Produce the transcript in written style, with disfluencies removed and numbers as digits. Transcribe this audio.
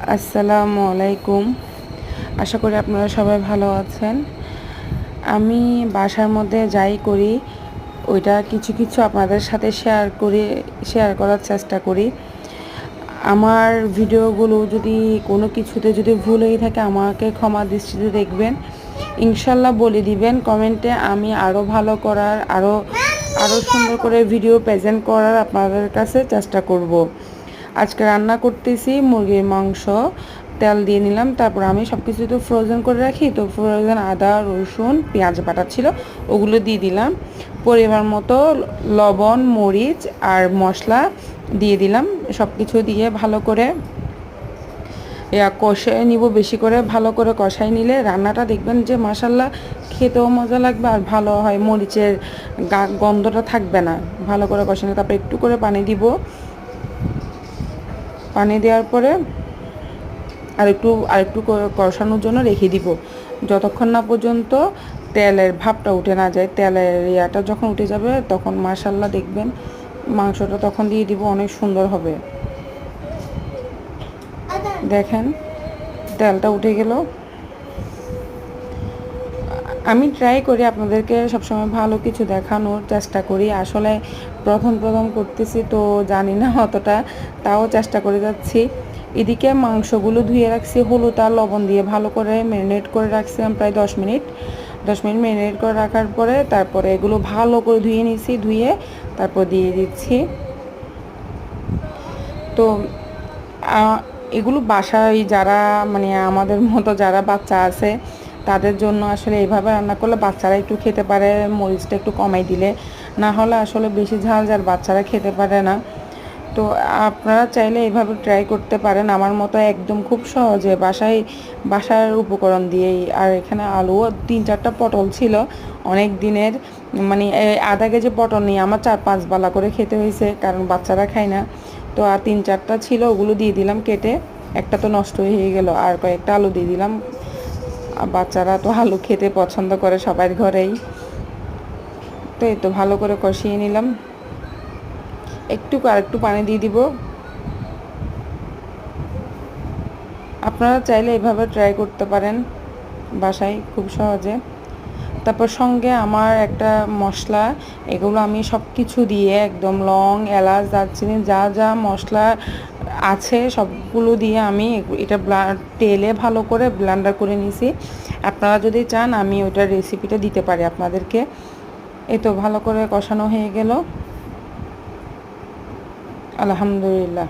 আসসালামু আলাইকুম। আশা করি আপনারা সবাই ভালো আছেন। আমি বাসার মধ্যে যাই করি ওইটা কিছু কিছু আপনাদের সাথে শেয়ার করার চেষ্টা করি। আমার ভিডিওগুলো যদি কোনো কিছুতে যদি ভুল হয়ে থাকে আমাকে ক্ষমা দৃষ্টিতে দেখবেন, ইনশাল্লাহ বলে দিবেন কমেন্টে। আমি আরও ভালো করার, আরও সুন্দর করে ভিডিও প্রেজেন্ট করার আপনাদের কাছে চেষ্টা করব। আজকে রান্না করতেছি মুরগির মাংস। তেল দিয়ে নিলাম, তারপর আমি সব কিছু তো ফ্রোজেন করে রাখি, তো ফ্রোজেন আদা রসুন পেঁয়াজ বাটা ছিল ওগুলো দিয়ে দিলাম। পরিমাণ মতো লবণ মরিচ আর মশলা দিয়ে দিলাম। সব কিছু দিয়ে ভালো করে কষায় নিব, বেশি করে ভালো করে কষাই নিলে রান্নাটা দেখবেন যে মাশাল্লাহ খেতেও মজা লাগবে আর ভালো হয়, মরিচের গন্ধটা থাকবে না। ভালো করে কষানো, তারপর একটু করে পানি দিব। পানি দেওয়ার পরে আরেকটু কষানোর জন্য রেখে দিব, যতক্ষণ না পর্যন্ত তেলের ভাবটা উঠে না যায়। তেলের ইয়াটা যখন উঠে যাবে তখন মাশাল্লাহ দেখবেন মাংসটা তখন দিয়ে দিব, অনেক সুন্দর হবে। দেখেন তেলটা উঠে গেল। আমি ট্রাই করি আপনাদেরকে সবসময় ভালো কিছু দেখানোর চেষ্টা করি। আসলে প্রথম করতেছি তো জানি না অতটা, তাও চেষ্টা করে যাচ্ছি। এদিকে মাংসগুলো ধুয়ে রাখছি, হলুদ আর লবণ দিয়ে ভালো করে ম্যারিনেট করে রাখছিলাম প্রায় 10 মিনিট ম্যারিনেট করে রাখার পরে তারপরে এগুলো ভালো করে ধুয়ে নিয়েছি, ধুয়ে তারপর দিয়ে দিচ্ছি। তো এগুলো বাসায় যারা মানে আমাদের মতো যারা বাচ্চা আছে তাদের জন্য আসলে এইভাবে রান্না করলে বাচ্চারা একটু খেতে পারে, মরিচটা একটু কমাই দিলে। না হলে আসলে বেশি ঝাল বাচ্চারা খেতে পারে না। তো আপনারা চাইলে এইভাবে ট্রাই করতে পারেন আমার মতো, একদম খুব সহজে বাসার উপকরণ দিয়েই। আর এখানে আলু 3-4টা পটল ছিল অনেক দিনের, মানে আধা কেজি পটল নিয়ে আমার 4-5 বালা করে খেতে হয়েছে, কারণ বাচ্চারা খায় না। তো আর 3-4টা ছিল, ওগুলো দিয়ে দিলাম কেটে। একটা তো নষ্ট হয়ে গেল, আর কয়েকটা আলু দিয়ে দিলাম। বাচ্চারা তো আলু খেতে পছন্দ করে সবার ঘরেই। তো এই তো ভালো করে কষিয়ে নিলাম। আরেকটু পানি দিয়ে দিব। আপনারা চাইলে এভাবে ট্রাই করতে পারেন বাসায় খুব সহজে। তারপর সঙ্গে আমার একটা মশলা, এগুলো আমি সব কিছু দিয়ে একদম লং এলাচ দারচিনি যা যা মশলা আছে সবগুলো দিয়ে আমি এটা তেলে ভালো করে ব্লেন্ডার করে নিয়েছি। আপনারা যদি চান আমি ওইটার রেসিপিটা দিতে পারি আপনাদেরকে। এই তো ভালো করে কষানো হয়ে গেল, আলহামদুলিল্লাহ।